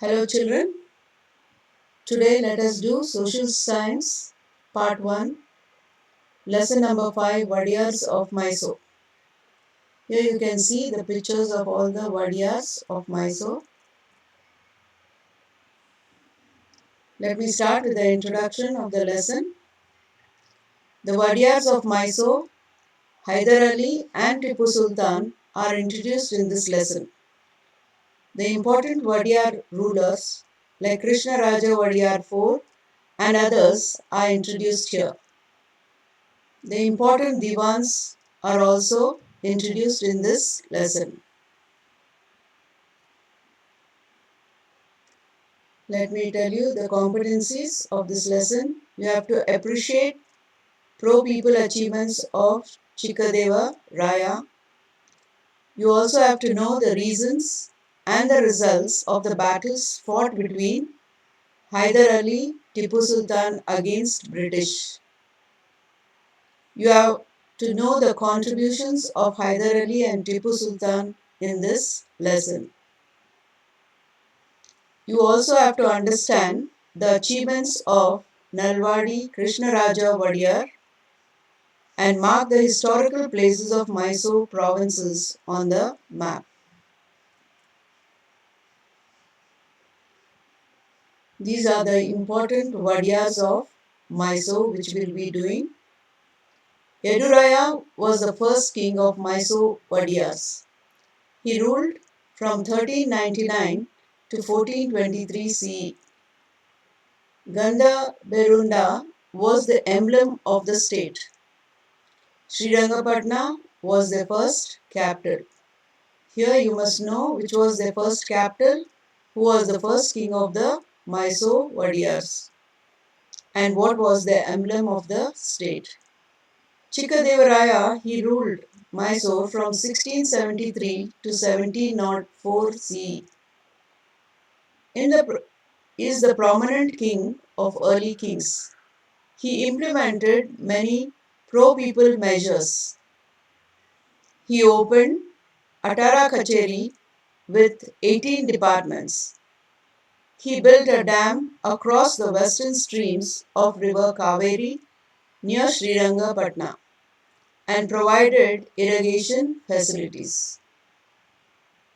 Hello children, today let us do Social Science Part 1, Lesson number 5, Wodeyars of Mysore. Here you can see the pictures of all the Wodeyars of Mysore. Let me start with the introduction of the lesson. The Wodeyars of Mysore, Hyder Ali and Tipu Sultan are introduced in this lesson. The important Wodeyar rulers like Krishna Raja Wodeyar IV and others are introduced here. The important divans are also introduced in this lesson. Let me tell you the competencies of this lesson. You have to appreciate pro-people achievements of Chikadeva Raya. You also have to know the reasons and the results of the battles fought between Hyder Ali, Tipu Sultan against British. You have to know the contributions of Hyder Ali and Tipu Sultan in this lesson. You also have to understand the achievements of Nalwadi Krishnaraja Wodeyar and mark the historical places of Mysore provinces on the map. These are the important Wodeyars of Mysore which we will be doing. Yeduraya was the first king of Mysore Wodeyars. He ruled from 1399 to 1423 CE. Ganda Berunda was the emblem of the state. Srirangapatna was the first capital. Here you must know which was the first capital, who was the first king of the Mysore Wodeyars, and what was the emblem of the state. Chikadevaraya, he ruled Mysore from 1673 to 1704 CE. Is the prominent king of early kings. He implemented many pro-people measures. He opened Atara Kacheri with 18 departments. He built a dam across the western streams of river Kaveri near Srirangapatna and provided irrigation facilities.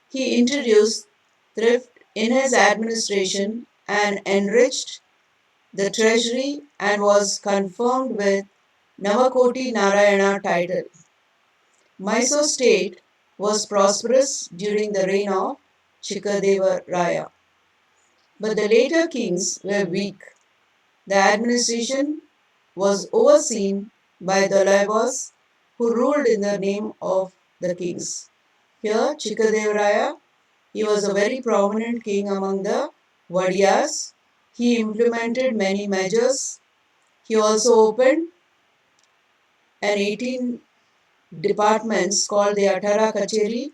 He introduced thrift in his administration and enriched the treasury and was confirmed with Navakoti Narayana title. Mysore state was prosperous during the reign of Chikadeva Raya. But the later kings were weak. The administration was overseen by the Wodeyars who ruled in the name of the kings. Here, Chikadeva Raya, he was a very prominent king among the Wodeyars. He implemented many measures. He also opened an 18 departments called the Atara Kacheri.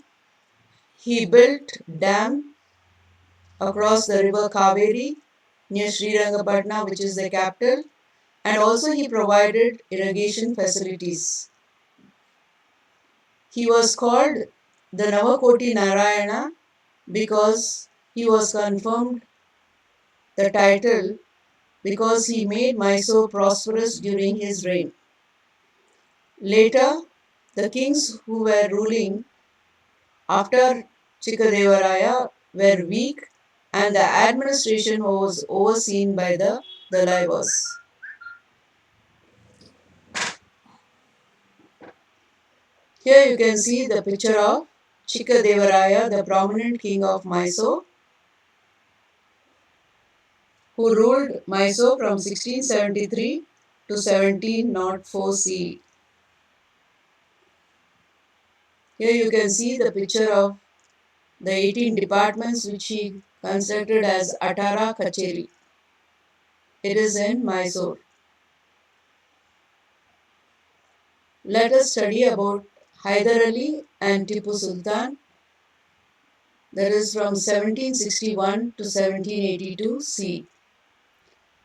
He built dam across the river Kaveri near Srirangapatna, which is the capital, and also he provided irrigation facilities. He was called the Navakoti Narayana because he was confirmed the title because he made Mysore prosperous during his reign. Later, the kings who were ruling after Chikadevaraya were weak and the administration was overseen by the Wodeyars. Here you can see the picture of Chikadevaraya, the prominent king of Mysore, who ruled Mysore from 1673 to 1704 CE. Here you can see the picture of the 18 departments which he constructed as Atara Kacheri. It is in Mysore. Let us study about Hyder Ali and Tipu Sultan, that is from 1761 to 1782 CE.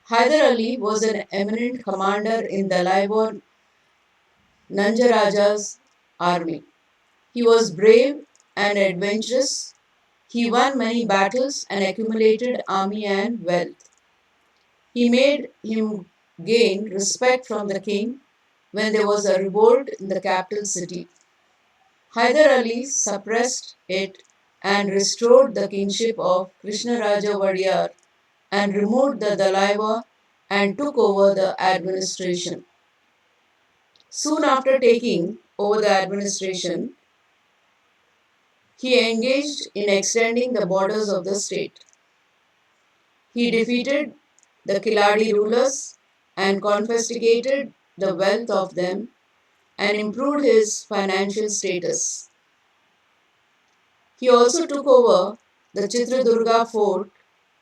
Hyder Ali was an eminent commander in the Laibor Nanjaraja's army. He was brave and adventurous. He won many battles and accumulated army and wealth. He made him gain respect from the king when there was a revolt in the capital city. Hyder Ali suppressed it and restored the kingship of Krishnaraja Wodeyar and removed the Dalaiva and took over the administration. Soon after taking over the administration, he engaged in extending the borders of the state. He defeated the Kiladi rulers and confiscated the wealth of them and improved his financial status. He also took over the Chitradurga fort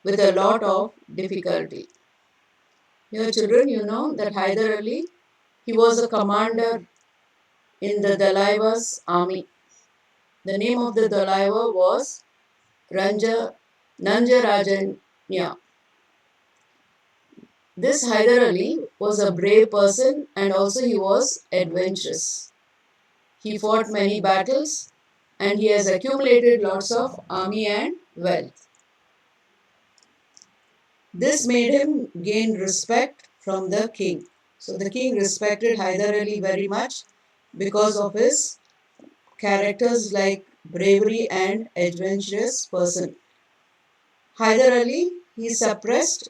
with a lot of difficulty. Your children, you know that Hyder Ali, he was a commander in the Dalaiva's army. The name of the Dalaiva was Nanjarajanya. This Hyder Ali was a brave person and also he was adventurous. He fought many battles and he has accumulated lots of army and wealth. This made him gain respect from the king. So the king respected Hyder Ali very much because of his characters like bravery and adventurous person. Hyder Ali, he suppressed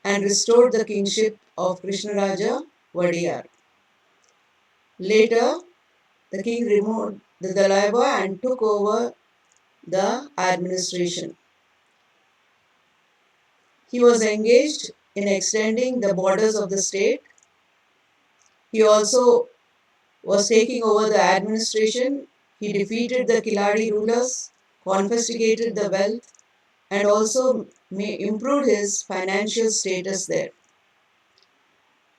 and restored the kingship of Krishnaraja Wodeyar. Later, the king removed the Dalaiva and took over the administration. He was engaged in extending the borders of the state. He also was taking over the administration. He defeated the Kiladi rulers, confiscated the wealth, and also improved his financial status there.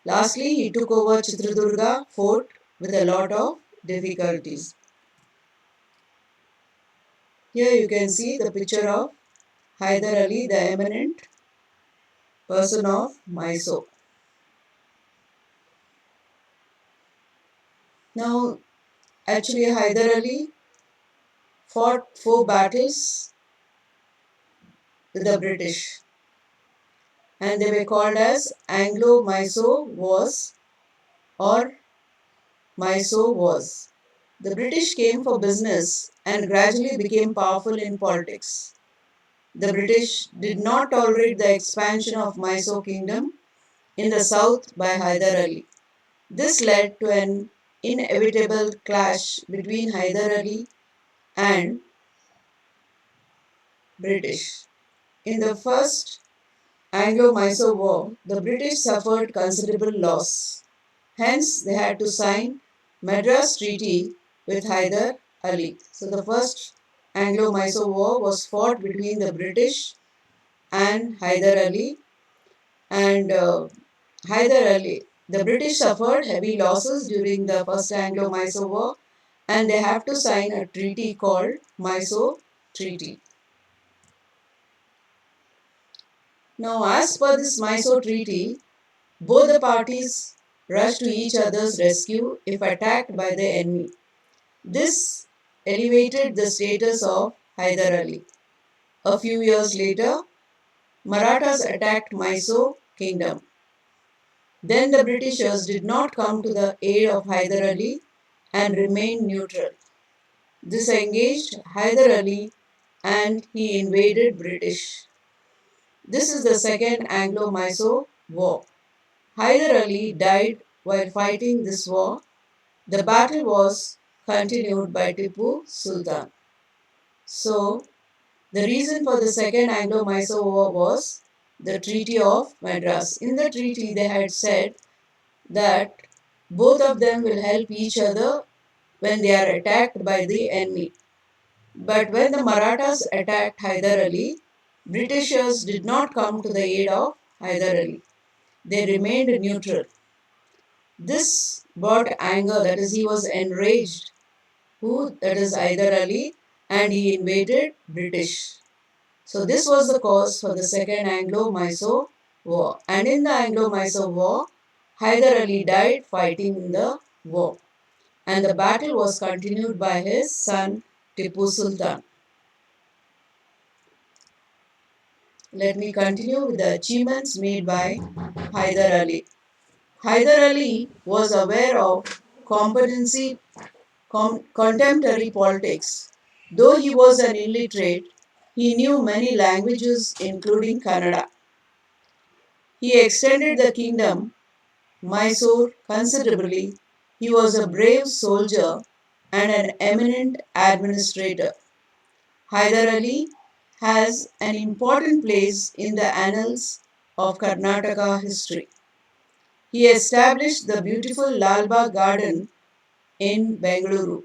Lastly, he took over Chitradurga fort with a lot of difficulties. Here you can see the picture of Hyder Ali, the eminent person of Mysore. Now, actually, Hyder Ali fought 4 battles with the British and they were called as Anglo-Mysore Wars or Mysore Wars. The British came for business and gradually became powerful in politics. The British did not tolerate the expansion of Mysore kingdom in the south by Hyder Ali. This led to an inevitable clash between Hyder Ali and British. In the first Anglo-Mysore War, the British suffered considerable loss. Hence, they had to sign Madras Treaty with Hyder Ali. So, the first Anglo-Mysore War was fought between the British and Hyder Ali. And Hyder Ali, the British suffered heavy losses during the first Anglo-Mysore War, and they have to sign a treaty called Mysore Treaty. Now, as per this Mysore Treaty, both the parties rush to each other's rescue if attacked by the enemy. This elevated the status of Hyder Ali. A few years later, Marathas attacked Mysore kingdom. Then the Britishers did not come to the aid of Hyder Ali and remained neutral. This engaged Hyder Ali and he invaded British. This is the second Anglo-Mysore War. Hyder Ali died while fighting this war. The battle was continued by Tipu Sultan. So, the reason for the second Anglo-Mysore War was the Treaty of Madras. In the treaty, they had said that both of them will help each other when they are attacked by the enemy. But when the Marathas attacked Hyder Ali, Britishers did not come to the aid of Hyder Ali. They remained neutral. This brought anger, that is, he was enraged. Who? That is Hyder Ali, and he invaded British. So this was the cause for the second Anglo-Mysore War. And in the Anglo-Mysore War, Hyder Ali died fighting in the war. And the battle was continued by his son Tipu Sultan. Let me continue with the achievements made by Hyder Ali. Hyder Ali was aware of contemporary politics. Though he was an illiterate, he knew many languages including Kannada. He extended the kingdom, Mysore, considerably. He was a brave soldier and an eminent administrator. Hyder Ali has an important place in the annals of Karnataka history. He established the beautiful Lal Bagh Garden in Bengaluru.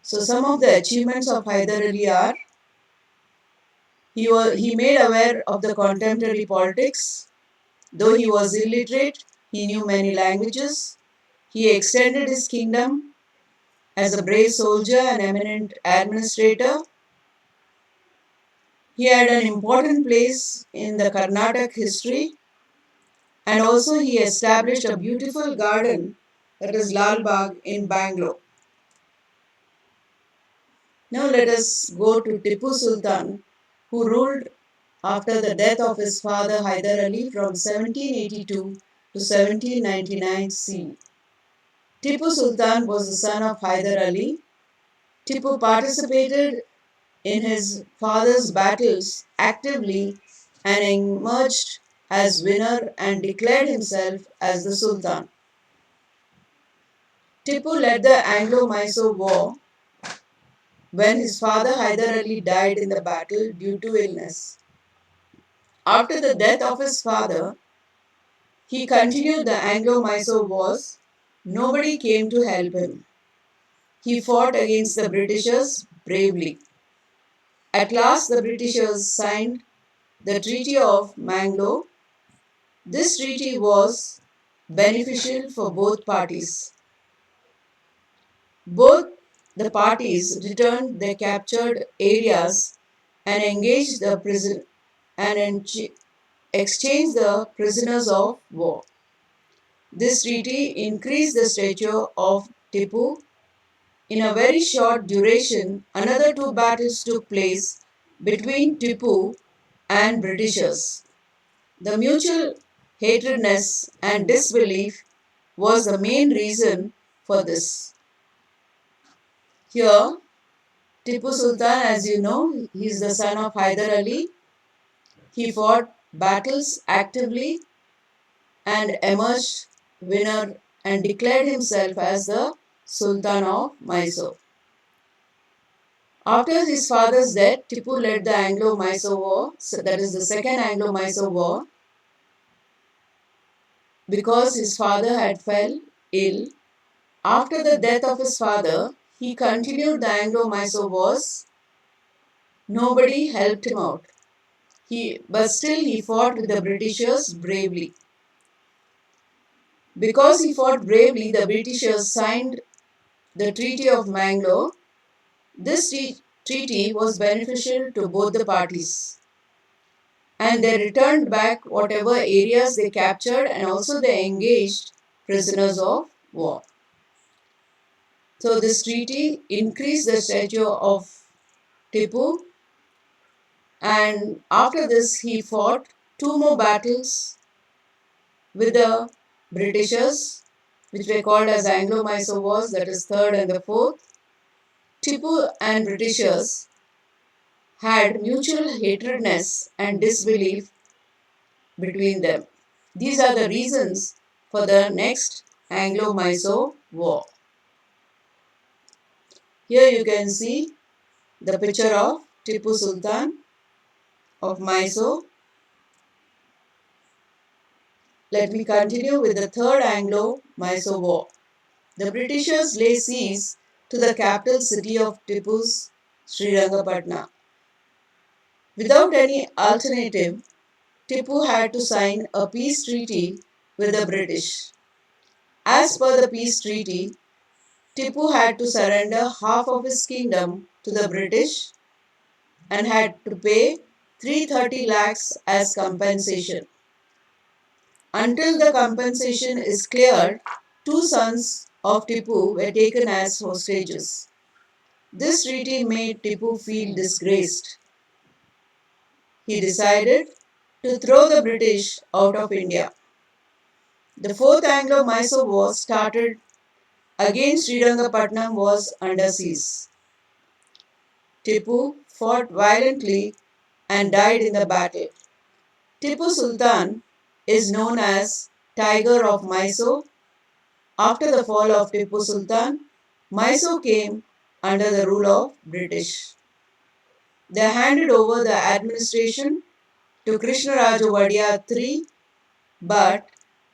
So some of the achievements of Hyder Ali are he made aware of the contemporary politics. Though he was illiterate, he knew many languages. He extended his kingdom as a brave soldier and eminent administrator. He had an important place in the Carnatic history, and also he established a beautiful garden, that is Lal Bagh in Bangalore. Now let us go to Tipu Sultan, who ruled after the death of his father Hyder Ali from 1782 to 1799 CE. Tipu Sultan was the son of Hyder Ali. Tipu participated in his father's battles actively and emerged as winner and declared himself as the Sultan. Tipu led the Anglo-Mysore War when his father Hyder Ali died in the battle due to illness. After the death of his father, he continued the Anglo-Mysore wars. Nobody came to help him. He fought against the Britishers bravely. At last, the Britishers signed the Treaty of Mangalore. This treaty was beneficial for both parties. Both the parties returned their captured areas and engaged the prison and exchanged the prisoners of war. This treaty increased the stature of Tipu. In a very short duration, another two battles took place between Tipu and Britishers. The mutual hatredness and disbelief was the main reason for this. Here, Tipu Sultan, as you know, he is the son of Hyder Ali. He fought battles actively and emerged winner and declared himself as the Sultan of Mysore. After his father's death, Tipu led the Anglo-Mysore War, that is the Second Anglo-Mysore War, because his father had fell ill. After the death of his father, he continued the Anglo-Mysore Wars. Nobody helped him out. But still he fought with the Britishers bravely. Because he fought bravely, the Britishers signed the Treaty of Mangalore. This treaty was beneficial to both the parties. And they returned back whatever areas they captured and also they engaged prisoners of war. So this treaty increased the stature of Tipu, and after this he fought two more battles with the Britishers, which were called as Anglo-Mysore Wars, that is third and the fourth. Tipu and Britishers had mutual hatredness and disbelief between them. These are the reasons for the next Anglo-Mysore War. Here you can see the picture of Tipu Sultan of Mysore. Let me continue with the Third Anglo-Mysore War. The Britishers lay siege to the capital city of Tipu's Srirangapatna. Without any alternative, Tipu had to sign a peace treaty with the British. As per the peace treaty, Tipu had to surrender half of his kingdom to the British and had to pay 330 lakhs as compensation. Until the compensation is cleared, two sons of Tipu were taken as hostages. This treaty made Tipu feel disgraced. he decided to throw the British out of India. The Fourth Anglo-Mysore War started again. Srirangapatnam was under siege. Tipu fought violently and died in the battle. Tipu Sultan is known as Tiger of Mysore. After the fall of Tipu Sultan, Mysore came under the rule of British. They handed over the administration to Krishnaraja Wodeyar III, but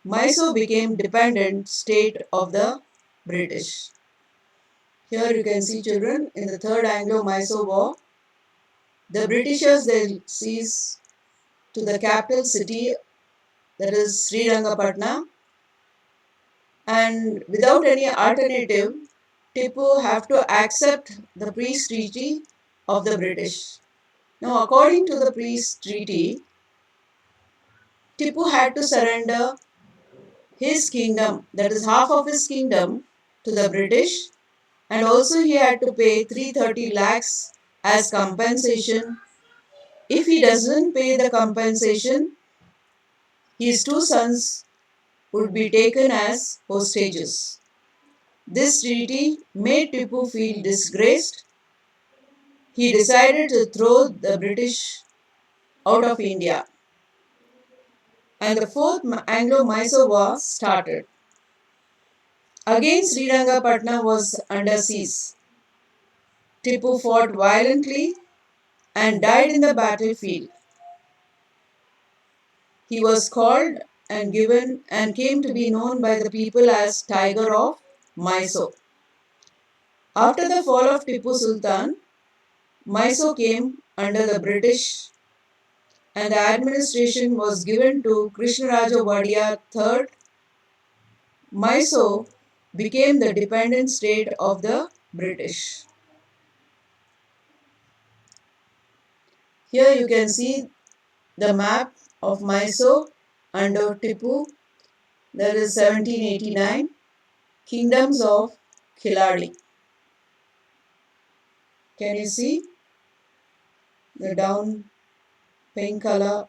Mysore became dependent state of the British. Here you can see, children, in the Third Anglo-Mysore War, the Britishers they seized to the capital city, that is Srirangapatna, and without any alternative, Tipu have to accept the peace treaty of the British. Now, according to the peace treaty, Tipu had to surrender his kingdom, that is half of his kingdom, to the British, and also he had to pay 330 lakhs as compensation. If he doesn't pay the compensation, his two sons would be taken as hostages. This treaty made Tipu feel disgraced. He decided to throw the British out of India, and the Fourth Anglo-Mysore War started. Again, Srirangapatna was under siege. Tipu fought violently and died in the battlefield. He was called and given and came to be known by the people as Tiger of Mysore. After the fall of Tipu Sultan, Mysore came under the British and the administration was given to Krishnaraja Wodeyar III. Mysore became the dependent state of the British. Here you can see the map of Mysore under Tipu, that is 1789, Kingdoms of Khiladi. Can you see the down pink color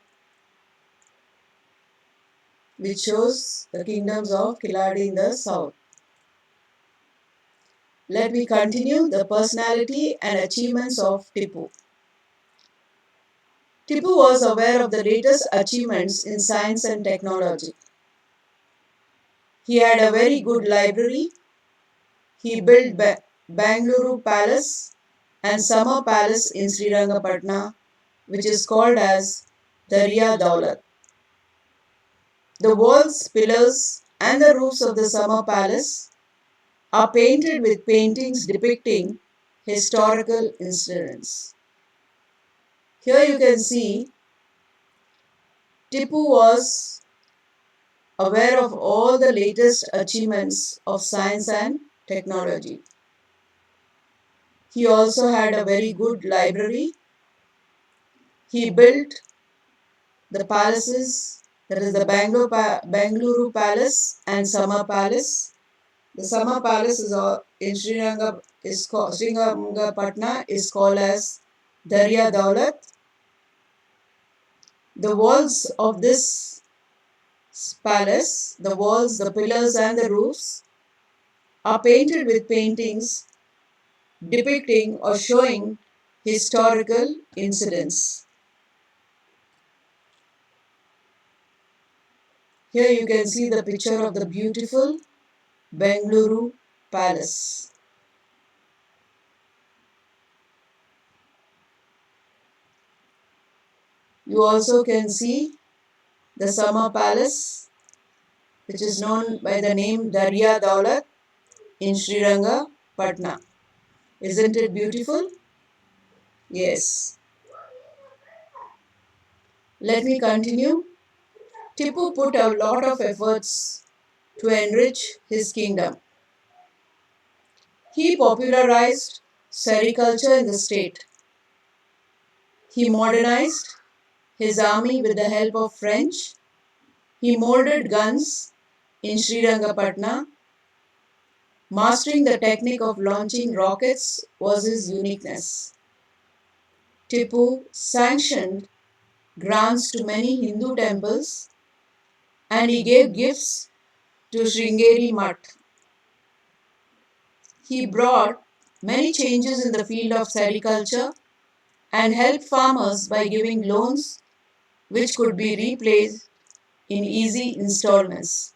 which shows the kingdoms of Khiladi in the south? Let me continue the personality and achievements of Tipu. Tipu was aware of the latest achievements in science and technology. He had a very good library. He built Bangalore Palace and Summer Palace in Srirangapatna, which is called as Darya Daulat. The walls, pillars, and the roofs of the Summer Palace are painted with paintings depicting historical incidents. Here you can see Tipu was aware of all the latest achievements of science and technology. He also had a very good library. He built the palaces, that is the Bangalore Palace and Summer Palace. The Summer Palace is in Srirangapatna is called as Darya Daulat. The walls of this palace, the walls, the pillars and the roofs are painted with paintings depicting or showing historical incidents. Here you can see the picture of the beautiful Bengaluru Palace. You also can see the Summer Palace, which is known by the name Darya Daulat in Srirangapatna. Isn't it beautiful? Yes. Let me continue. Tipu put a lot of efforts to enrich his kingdom. He popularized sericulture in the state. He modernized his army with the help of French. He molded guns in Srirangapatna. Mastering the technique of launching rockets was his uniqueness. Tipu sanctioned grants to many Hindu temples, and he gave gifts to Sringeri Mutt. He brought many changes in the field of sericulture and helped farmers by giving loans which could be repaid in easy installments.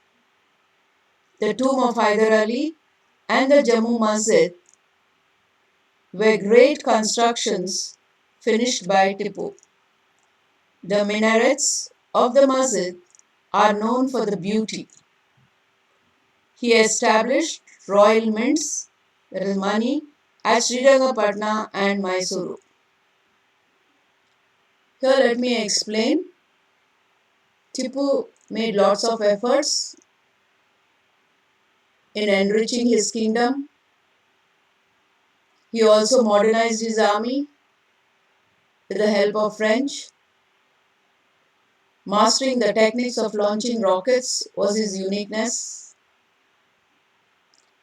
The tomb of Hyder Ali and the Jammu Masjid were great constructions finished by Tipu. The minarets of the masjid are known for the beauty. He established royal mints, that is money, at Srirangapatna and Mysuru. Here let me explain. Tipu made lots of efforts in enriching his kingdom. He also modernized his army with the help of French. Mastering the techniques of launching rockets was his uniqueness.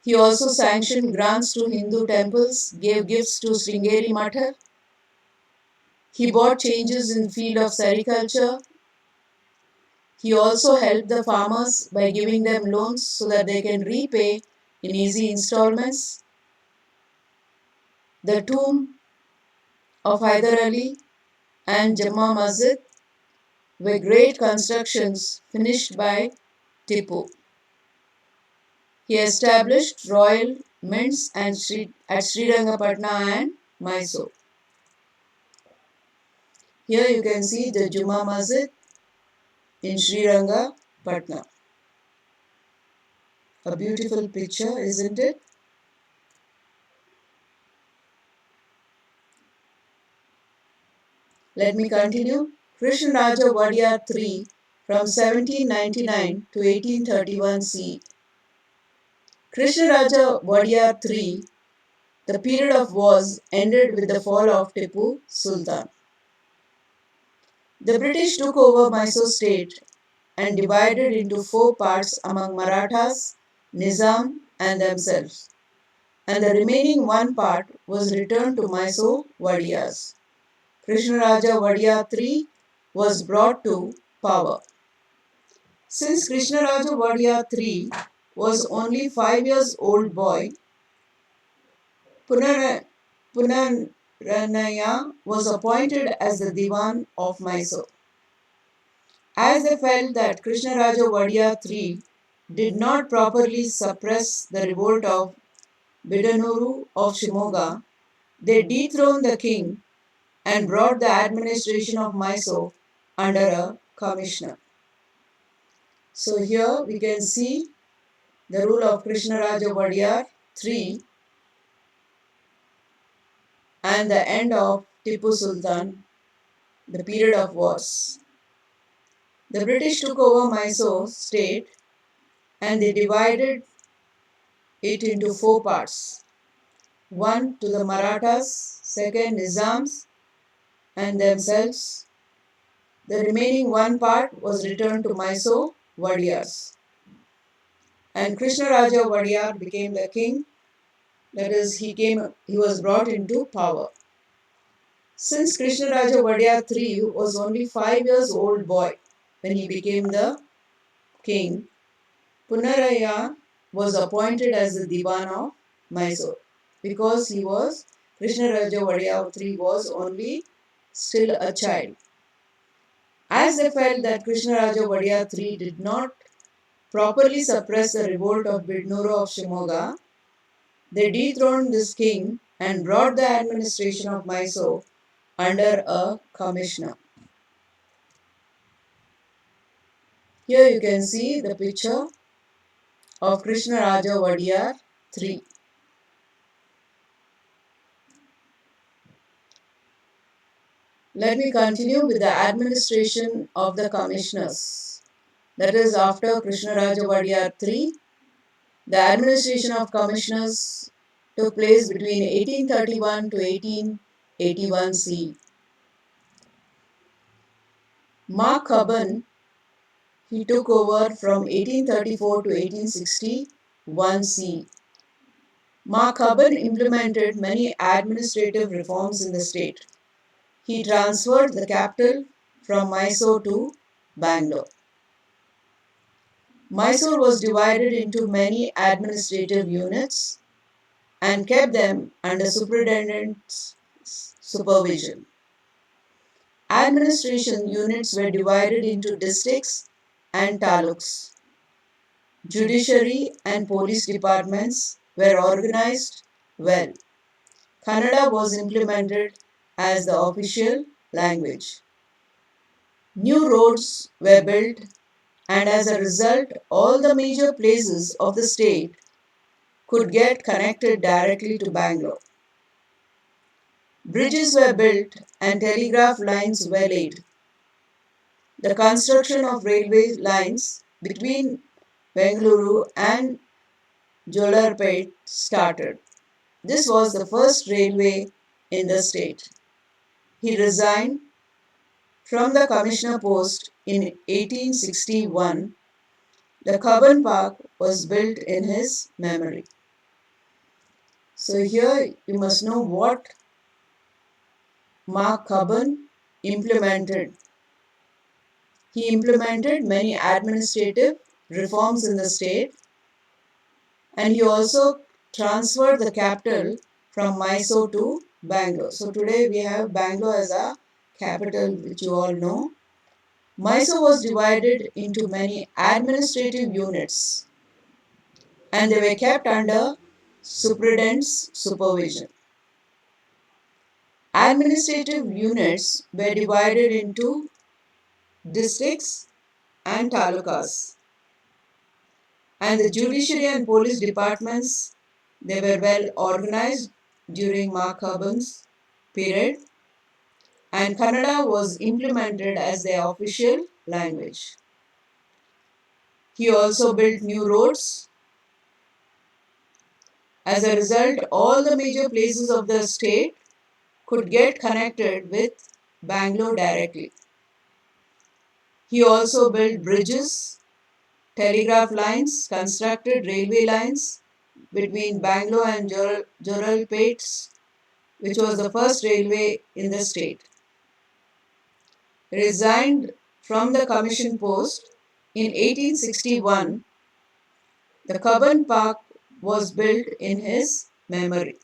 He also sanctioned grants to Hindu temples, gave gifts to Sringeri Mathar. He brought changes in the field of sericulture. He also helped the farmers by giving them loans so that they can repay in easy installments. The tomb of Hyder Ali and Jammu Masjid were great constructions finished by Tipu. He established royal mints at Srirangapatna and Mysore. Here you can see the Juma Masjid in Srirangapatna. A beautiful picture, isn't it? Let me continue. Krishnaraja Wodeyar III from 1799 to 1831 C. Krishnaraja Wodeyar III, the period of wars ended with the fall of Tipu Sultan. The British took over Mysore state and divided into four parts among Marathas, Nizam and themselves, and the remaining one part was returned to Mysore Wodeyars. Krishnaraja Wodeyar III was brought to power. Since Krishnaraja Wodeyar III was only 5 years old boy, Punaranaya was appointed as the Diwan of Mysore. As they felt that Krishnaraja Wodeyar III did not properly suppress the revolt of Bidanuru of Shimoga, they dethroned the king and brought the administration of Mysore under a commissioner. So here we can see the rule of Krishnaraja Wodeyar III and the end of Tipu Sultan, the period of wars. The British took over Mysore state and they divided it into four parts. One to the Marathas, second Nizams and themselves. The remaining one part was returned to Mysore Wodeyars. And Krishnaraja Wodeyar became the king. That is, he was brought into power. Since Krishnaraja Wodeyar III was only 5 years old boy when he became the king, Punaraya was appointed as the Diwan of Mysore because Krishnaraja Wodeyar III was only still a child. As they felt that Krishnaraja Wodeyar III did not properly suppress the revolt of Bidnuru of Shimoga, they dethroned this king and brought the administration of Mysore under a commissioner. Here you can see the picture of Krishnaraja Wodeyar III. Let me continue with the administration of the commissioners. That is, after Krishnaraja Wodeyar III, the administration of commissioners took place between 1831 to 1881 C. Mark Cubbon, he took over from 1834 to 1861 C. Mark Cubbon implemented many administrative reforms in the state. He transferred the capital from Mysore to Bangalore. Mysore was divided into many administrative units and kept them under superintendent's supervision. Administration units were divided into districts and taluks. Judiciary and police departments were organized well. Kannada was implemented as the official language. New roads were built, and as a result, all the major places of the state could get connected directly to Bangalore. Bridges were built and telegraph lines were laid. The construction of railway lines between Bengaluru and Jolarpet started. This was the first railway in the state. He resigned from the commissioner post in 1861. The Cubbon Park was built in his memory. So here you must know what Mark Cubbon implemented. He implemented many administrative reforms in the state, and he also transferred the capital from Mysore to Bangalore. So today we have Bangalore as a capital, which you all know. Mysore was divided into many administrative units, and they were kept under superintendent's supervision. Administrative units were divided into districts and talukas, and the judiciary and police departments, they were well organized during Mark Cubbon's period, and Kannada was implemented as their official language. He also built new roads. As a result, all the major places of the state could get connected with Bangalore directly. He also built bridges, telegraph lines, constructed railway lines between Bangalore and Joralpet, which was the first railway in the state. Resigned from the commission post in 1861, the Cubbon Park was built in his memory.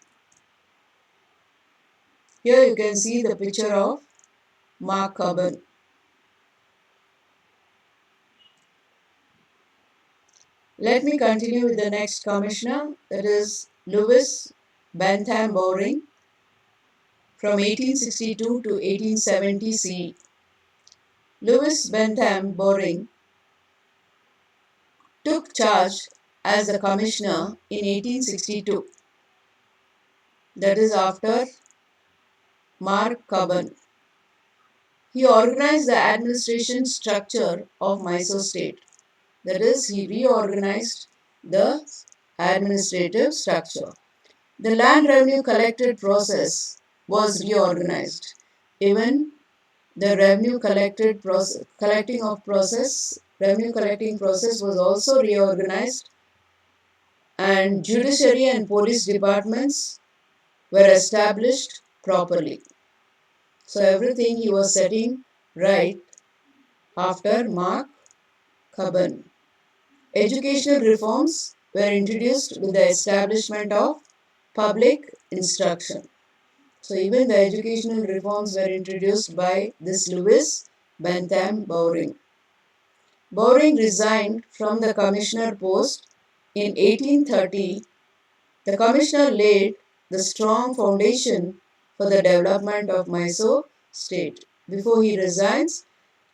Here you can see the picture of Mark Cubbon. Let me continue with the next commissioner, that is Lewis Bentham Bowring from 1862 to 1870 CE. Lewis Bentham Bowring took charge as the commissioner in 1862, that is after Mark Cubbon. He organized the administration structure of Mysore state. That is, he reorganized the administrative structure. The land revenue collected process was reorganized. Even the revenue collecting process was also reorganized, and judiciary and police departments were established properly. So everything he was setting right after Mark Cubbon. Educational reforms were introduced with the establishment of public instruction. So even the educational reforms were introduced by this Lewis Bentham Bowring. Bowring resigned from the commissioner post in 1830. The commissioner laid the strong foundation for the development of Mysore state. Before he resigns,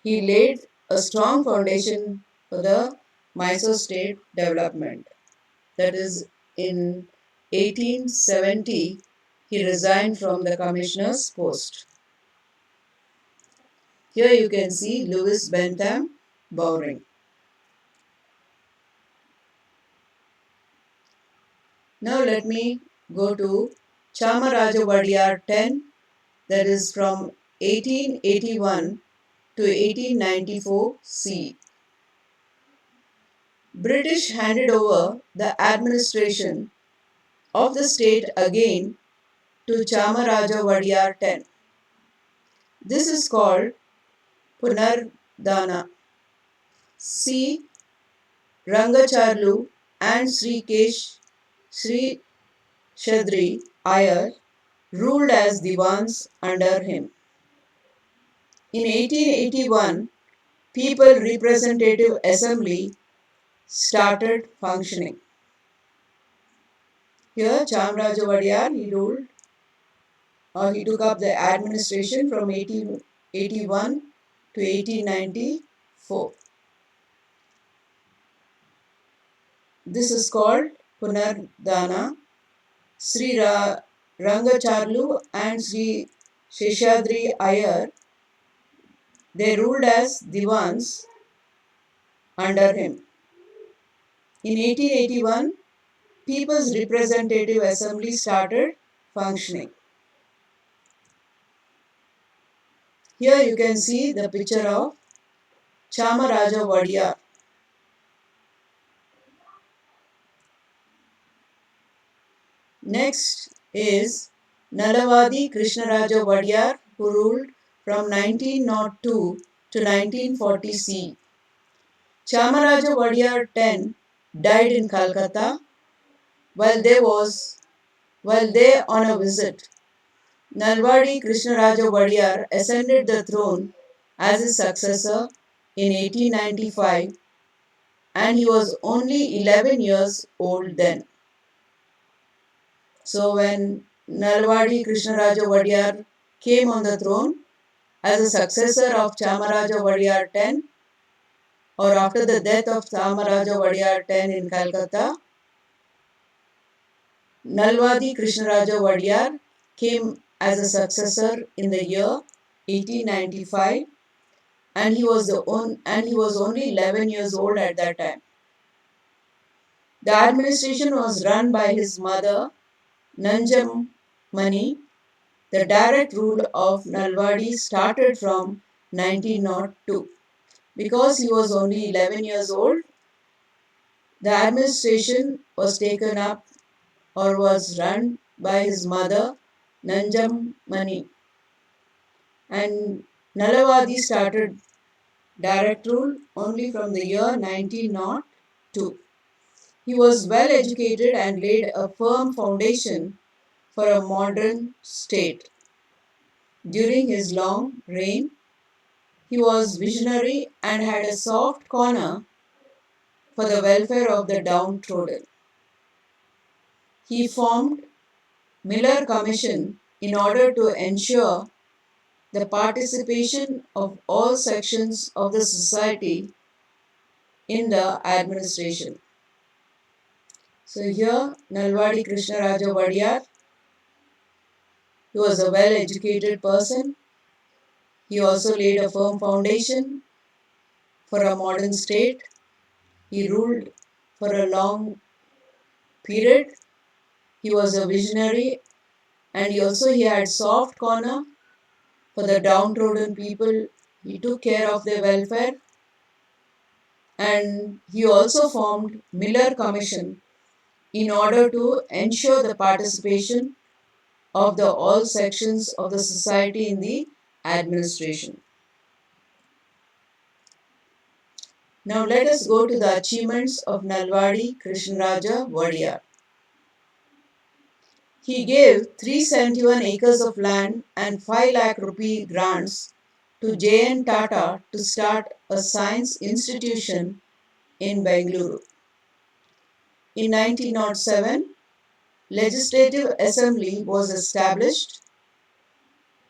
he laid a strong foundation for the Mysore state development. That is, in 1870, he resigned from the commissioner's post. Here you can see Lewis Bentham Bowring. Now let me go to Chamaraja Wodeyar 10, that is from 1881 to 1894 C. British handed over the administration of the state again to Chamaraja Wodeyar 10. This is called Punardana. C. Rangacharlu and Sri Shadri Iyer ruled as Diwans under him. In 1881, People Representative Assembly started functioning. Here, Chamraja Wodeyar, he took up the administration from 1881 to 1894. This is called Punardana. Rangacharlu and Sri Sheshadri Iyer, they ruled as Diwans under him. In 1881, People's Representative Assembly started functioning. Here you can see the picture of Chamaraja Wodeyar. Next is Nalavadi Krishnaraja Wodeyar, who ruled from 1902 to 1940 C. Chamaraja Wodeyar X died in Calcutta while there on a visit. Nalwadi Krishnaraja Wodeyar ascended the throne as his successor in 1895, and he was only 11 years old then. So when Nalwadi Krishnaraja Wodeyar came on the throne as a successor of Chamaraja Wodeyar X, or after the death of Chamaraja Wodeyar X in Calcutta, Nalwadi Krishnaraja Wodeyar came as a successor in the year 1895, and he was only 11 years old at that time. The administration was run by his mother Nanjam Mani. The direct rule of Nalwadi started from 1902. Because he was only 11 years old, the administration was taken up or was run by his mother Nanjam Mani. And Nalavadi started direct rule only from the year 1902. He was well educated and laid a firm foundation for a modern state. During his long reign, he was visionary and had a soft corner for the welfare of the downtrodden. He formed Miller Commission in order to ensure the participation of all sections of the society in the administration. So here, Nalwadi Krishnaraja Wodeyar, he was a well-educated person. He also laid a firm foundation for a modern state. He ruled for a long period. He was a visionary, and he had soft corner for the downtrodden people. He took care of their welfare, and he also formed Miller Commission in order to ensure the participation of the all sections of the society in the administration. Now let us go to the achievements of Nalwadi Krishnaraja Wodeyar. He gave 371 acres of land and 5 lakh rupee grants to J.N. Tata to start a science institution in Bengaluru. In 1907, Legislative Assembly was established.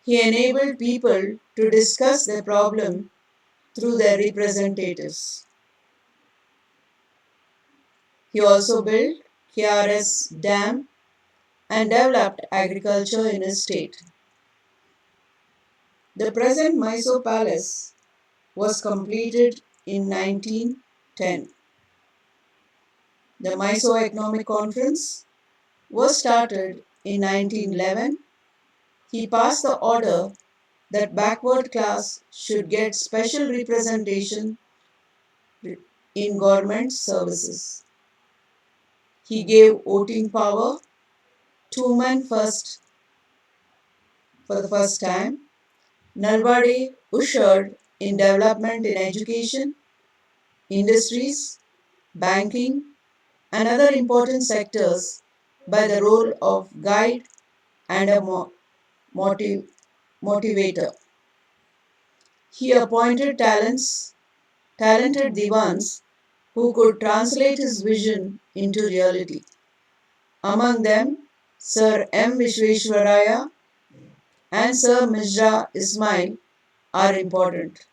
He enabled people to discuss their problem through their representatives. He also built KRS Dam and developed agriculture in his state. The present Mysore Palace was completed in 1910. The Mysore Economic Conference was started in 1911. He passed the order that backward class should get special representation in government services. He gave voting power to women for the first time. Nalwadi ushered in development in education, industries, banking, and other important sectors by the role of guide and a motiv- motivator. He appointed talented divans who could translate his vision into reality. Among them, Sir M. Vishweshwaraya and Sir Mirza Ismail are important.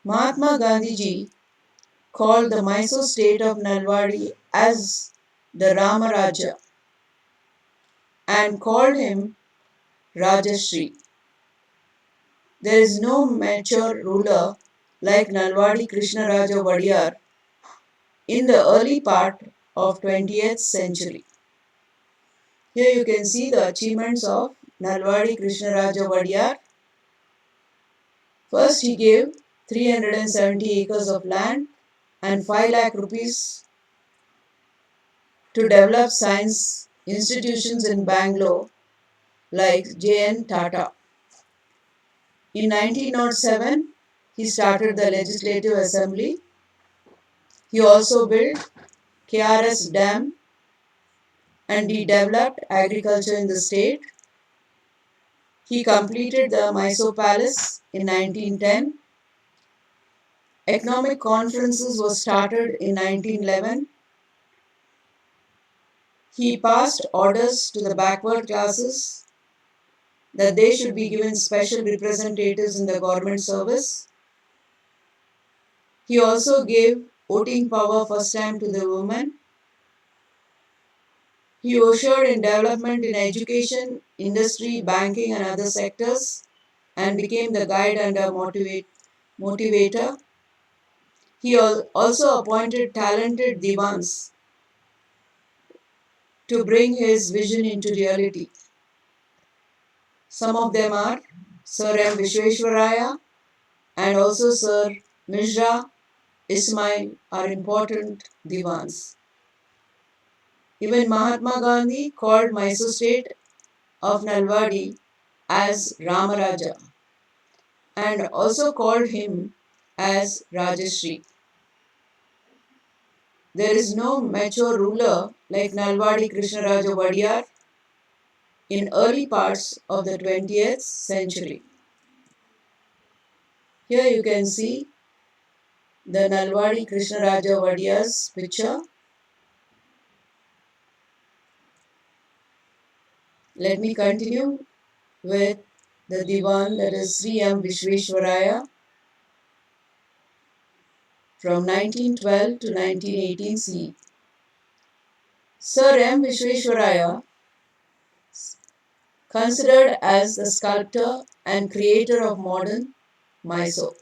Mahatma Gandhiji called the Mysore state of Nalwadi as the Ramaraja and called him Rajashri. There is no mature ruler like Nalwadi Krishnaraja Wodeyar in the early part of 20th century. Here you can see the achievements of Nalwadi Krishnaraja Wodeyar. First he gave 370 acres of land and 5 lakh rupees to develop science institutions in Bangalore like J.N. Tata. In 1907, he started the Legislative Assembly. He also built KRS Dam and he developed agriculture in the state. He completed the Mysore Palace in 1910. Economic conferences were started in 1911. He passed orders to the backward classes that they should be given special representatives in the government service. He also gave voting power first time to the women. He ushered in development in education, industry, banking and other sectors and became the guide and a motivator. He also appointed talented divans to bring his vision into reality. Some of them are Sir M. Vishweshwaraya and also Sir Mirza Ismail are important divans. Even Mahatma Gandhi called Mysore state of Nalwadi as Ramaraja and also called him as Rajashri. There is no mature ruler like Nalwadi Krishnaraja Wodeyar in early parts of the 20th century. Here you can see the Nalwadi Krishnaraja Wodeyar's picture. Let me continue with the Diwan, that is Sri M. Vishweshwaraya from 1912 to 1918 CE. Sir M. Vishweshwaraya, considered as the sculptor and creator of modern Mysore.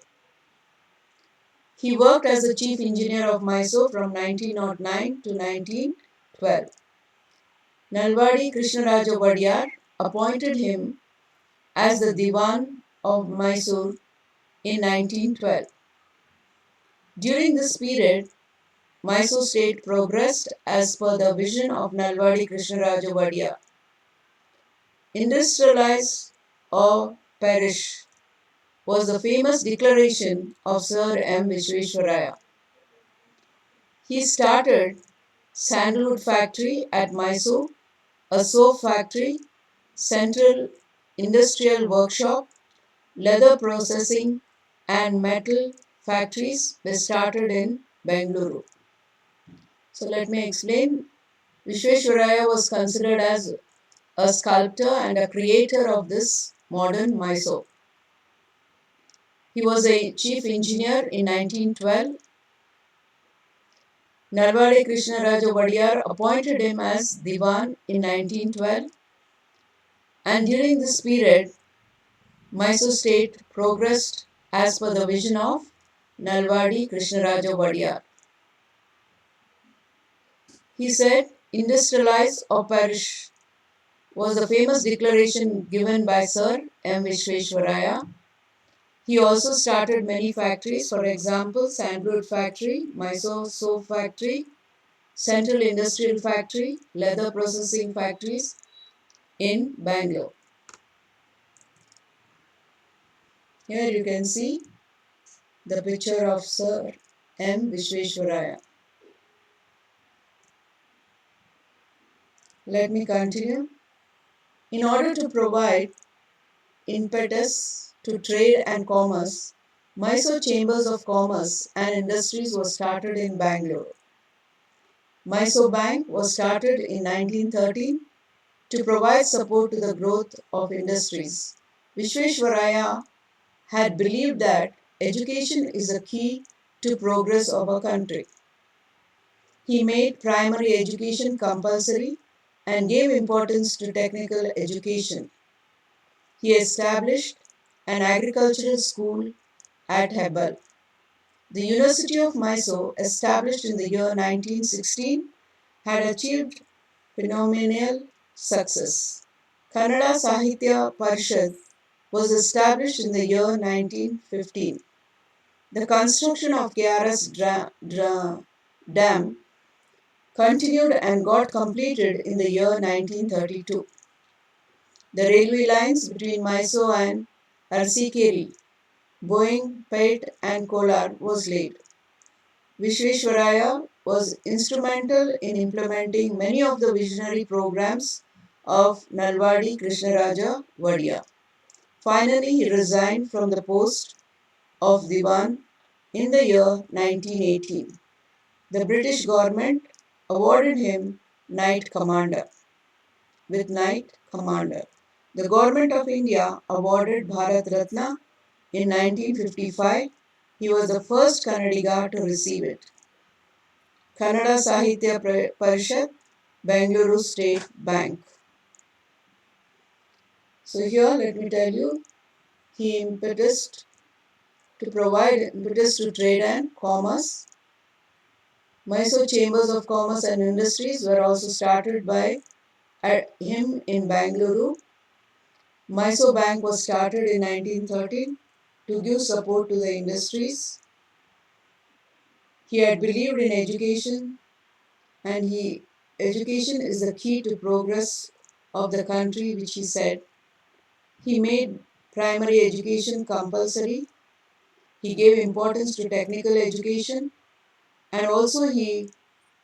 He worked as the chief engineer of Mysore from 1909 to 1912. Nalwadi Krishnaraja Wodeyar appointed him as the Diwan of Mysore in 1912. During this period, Mysore state progressed as per the vision of Nalwadi Krishnaraja Wodeyar. Industrialize or perish was the famous declaration of Sir M. Vishweshwaraya. He started sandalwood factory at Mysore, a soap factory, central industrial workshop, leather processing and metal factories were started in Bengaluru. So let me explain. Vishweshwaraya was considered as a sculptor and a creator of this modern Mysore. He was a chief engineer in 1912. Nalwadi Krishnaraja Wodeyar appointed him as Diwan in 1912. And during this period, Mysore state progressed as per the vision of Nalwadi Krishnaraja Wodeyar. He said, industrialize or perish was the famous declaration given by Sir M. Vishweshwaraya. He also started many factories, for example, sandalwood factory, Mysore soap factory, central industrial factory, leather processing factories in Bangalore. Here you can see the picture of Sir M. Vishweshwaraya. Let me continue. In order to provide impetus to trade and commerce, Mysore Chambers of Commerce and Industries was started in Bangalore. Mysore Bank was started in 1913 to provide support to the growth of industries. Vishweshwaraya had believed that education is a key to progress of a country. He made primary education compulsory and gave importance to technical education. He established an agricultural school at Hebbal. The University of Mysore, established in the year 1916, had achieved phenomenal success. Kannada Sahitya Parishad was established in the year 1915. The construction of KRS Dam continued and got completed in the year 1932. The railway lines between Mysore and Arsikeri, Boeing, Pate and Kolar was laid. Vishweshwaraya was instrumental in implementing many of the visionary programs of Nalwadi Krishnaraja Wodeyar. Finally, he resigned from the post of Diwan in the year 1918. The British government awarded him Knight Commander. With Knight Commander, the Government of India awarded Bharat Ratna in 1955. He was the first Kannadiga to receive it. Kannada Sahitya Parishad, Bangalore State Bank. So here let me tell you, he impetus to provide impetus to trade and commerce. Mysore Chambers of Commerce and Industries were also started by him in Bangalore. Mysore Bank was started in 1913 to give support to the industries. He had believed in education, and education is the key to progress of the country, which he said. He made primary education compulsory. He gave importance to technical education, and also he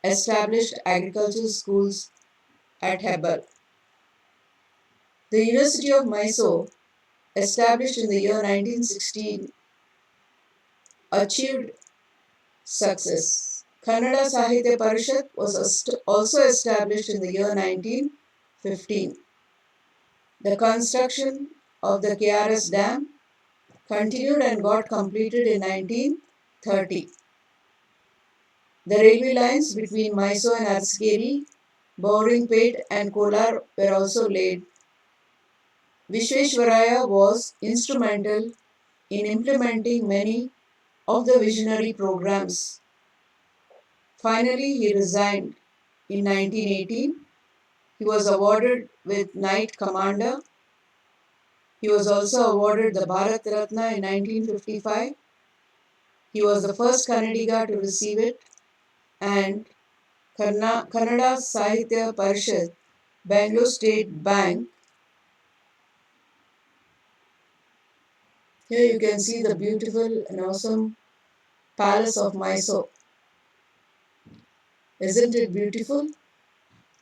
established agricultural schools at Hebbal. The University of Mysore, established in the year 1916, achieved success. Kannada Sahitya Parishad was also established in the year 1915. The construction of the KRS Dam continued and got completed in 1930. The railway lines between Mysore and Arskeri, Boringpet and Kolar were also laid. Vishweshwaraya was instrumental in implementing many of the visionary programs. Finally, he resigned in 1918. He was awarded with Knight Commander. He was also awarded the Bharat Ratna in 1955. He was the first Kannadiga to receive it, and Kannada Sahitya Parishad, Bangalore State Bank. Here you can see the beautiful and awesome palace of Mysore. Isn't it beautiful?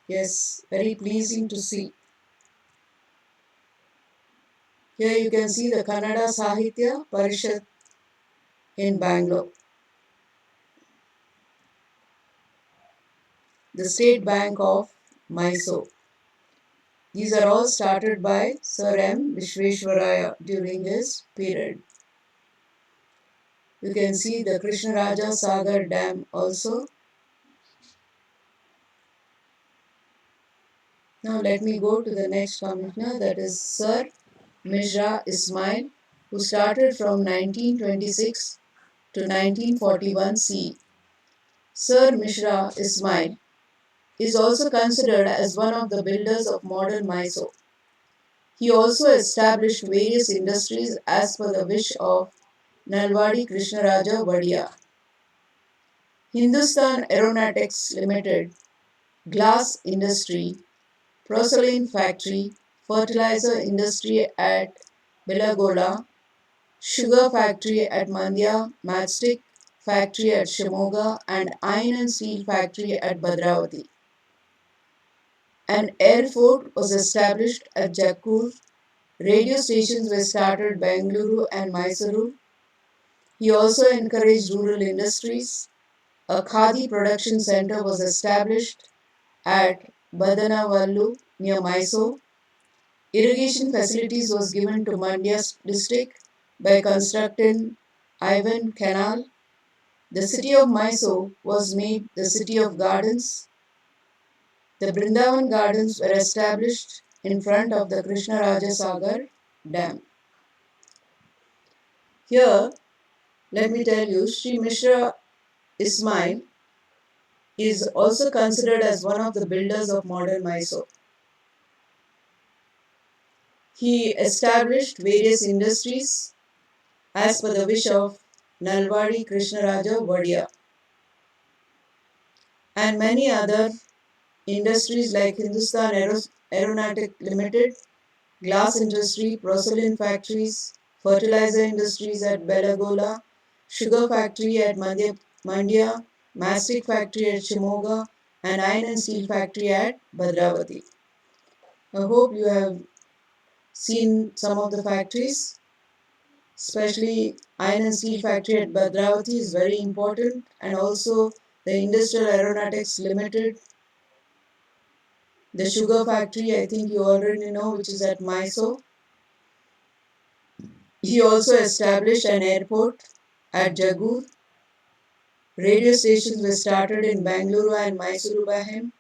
Yes, very pleasing to see. Here you can see the Kannada Sahitya Parishad in Bangalore. The State Bank of Mysore. These are all started by Sir M. Vishweshwaraya during his period. You can see the Krishnaraja Sagar Dam also. Now let me go to the next commissioner, that is Sir Mirza Ismail, who started from 1926 to 1941 CE. Sir Mirza Ismail is also considered as one of the builders of modern Mysore. He also established various industries as per the wish of Nalwadi Krishnaraja Wodeyar. Hindustan Aeronautics Limited, glass industry, porcelain factory, fertilizer industry at Belagola, sugar factory at Mandya, matchstick factory at Shimoga, and iron and steel factory at Bhadravati. An airport was established at Jakkur. Radio stations were started at Bengaluru and Mysuru. He also encouraged rural industries. A khadi production center was established at Badanavallu near Mysore. Irrigation facilities was given to Mandya district by constructing Ivan Canal. The city of Mysore was made the city of gardens. The Brindavan gardens were established in front of the Krishna Raja Sagar Dam. Here, let me tell you, Sri Mishra Ismail is also considered as one of the builders of modern Mysore. He established various industries as per the wish of Nalwadi Krishnaraja Wodeyar and many other industries like Hindustan Aeronautic Limited, glass industry, porcelain factories, fertilizer industries at Belagola, sugar factory at Mandya, mastic factory at Shimoga, and iron and steel factory at Bhadravati. I hope you have seen some of the factories, especially iron and steel factory at Bhadravati is very important, and also the Industrial Aeronautics Limited, the sugar factory I think you already know which is at Mysore. He also established an airport at Jagur. Radio stations were started in Bengaluru and Mysuru by him.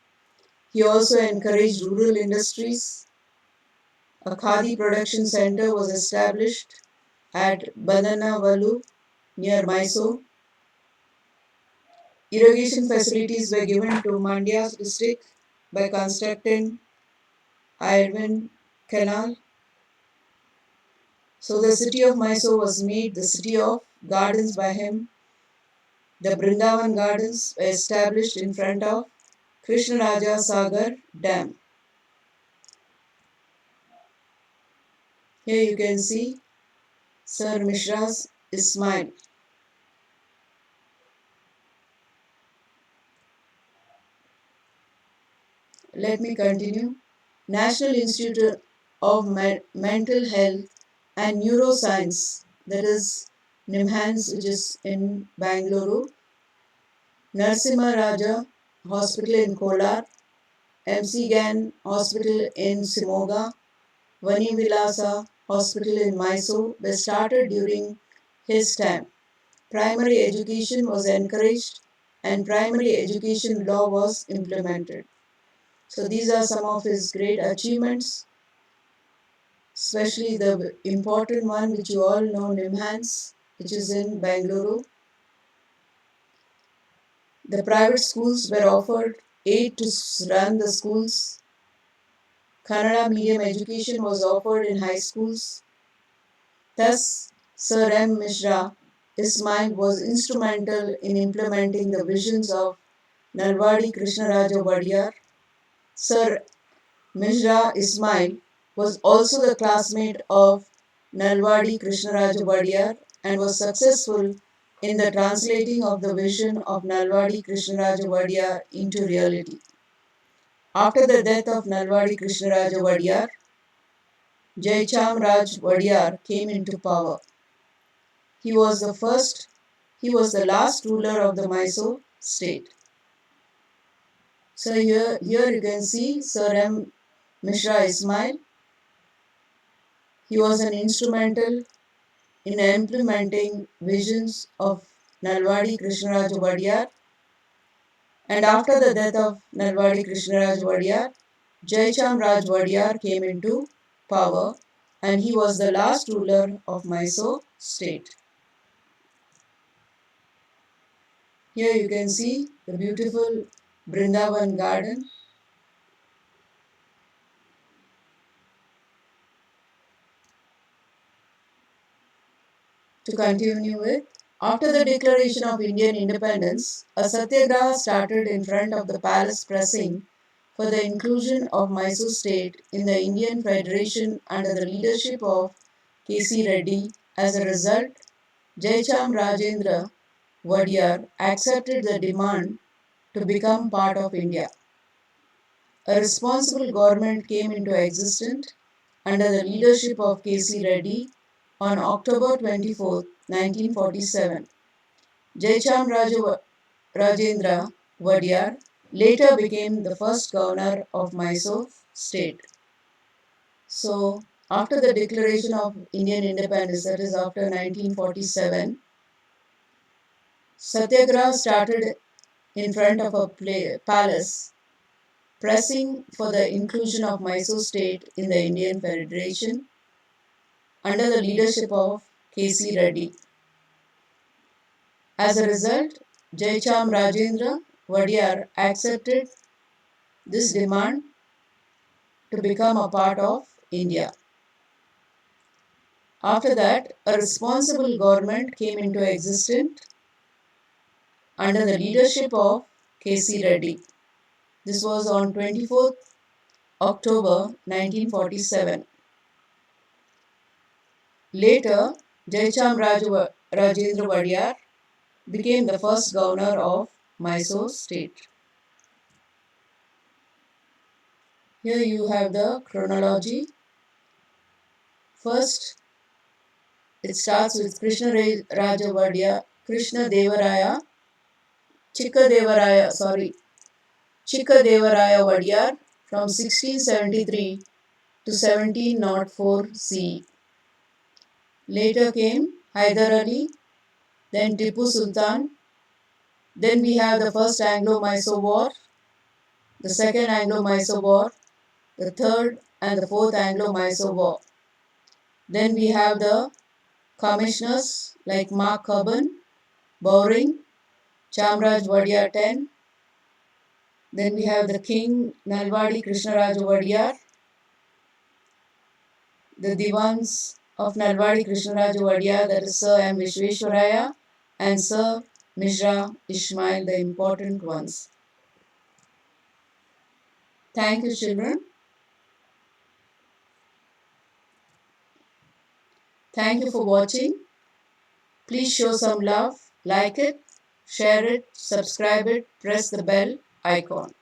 He also encouraged rural industries. A khadi production center was established at Badanavalu near Mysore. Irrigation facilities were given to Mandya district by constructing Irwin Canal. So the city of Mysore was made the city of gardens by him. The Brindavan gardens were established in front of Krishnaraja Sagar Dam. Here you can see Sir Mishra's Ismail. Let me continue. National Institute of Mental Health and Neuroscience, that is NIMHANS, which is in Bangalore, Narasimha Raja Hospital in Kolar, MC Gan Hospital in Simoga, Vani Vilasa Hospital in Mysore were started during his time. Primary education was encouraged and primary education law was implemented. So these are some of his great achievements, especially the important one which you all know, NIMHANS, which is in Bangalore. The private schools were offered aid to run the schools. Kannada medium education was offered in high schools. Thus, Sir M. Mishra Ismail was instrumental in implementing the visions of Nalwadi Krishnaraja Wodeyar. Sir Mishra Ismail was also the classmate of Nalwadi Krishnaraja Wodeyar and was successful in the translating of the vision of Nalwadi Krishnaraja Wodeyar into reality. After the death of Nalwadi Krishnaraja Wodeyar, Jaicham Wodeyar came into power. He was the last ruler of the Mysore state. So here you can see Sir M. Mishra Ismail. He was an instrumental in implementing visions of Nalwadi Krishnaraja Wodeyar. And after the death of Nalwadi Krishnaraj Wodeyar, Jaicham Wodeyar came into power and he was the last ruler of Mysore state. Here you can see the beautiful Brindavan garden. To continue with, after the declaration of Indian independence, a satyagraha started in front of the palace pressing for the inclusion of Mysore state in the Indian Federation under the leadership of K.C. Reddy As a result, Jaicham Rajendra Wodeyar accepted the demand to become part of India. A responsible government came into existence under the leadership of K.C. Reddy on October 24, 1947. Jaicham Rajendra Wodeyar later became the first governor of Mysore state. So, after the declaration of Indian independence, that is after 1947, Satyagraha started in front of a palace, pressing for the inclusion of Mysore state in the Indian Federation under the leadership of K.C. Reddy. As a result, Jaicham Rajendra Wodeyar accepted this demand to become a part of India. After that, a responsible government came into existence under the leadership of K.C. Reddy. This was on 24th October 1947. Later, Jaicham Rajendra Wodeyar became the first governor of Mysore state. Here you have the chronology. First, it starts with Krishna Devaraya Chikkadevaraya Wodeyar from 1673 to 1704 CE. Later came Hyder Ali, then Tipu Sultan. Then we have the first Anglo-Mysore War, the second Anglo-Mysore War, the third and the fourth Anglo-Mysore War. Then we have the commissioners like Mark Cubbon, Bowring, Chamraj Wodeyar X. Then we have the king Nalwadi Krishnaraju Wodeyar, the Diwans of Nalwadi Krishnaraju Wodeyar, that is Sir M. Vishweshwaraya and Sir Mishra Ismail, the important ones. Thank you, children. Thank you for watching. Please show some love, like it, share it, subscribe it, press the bell icon.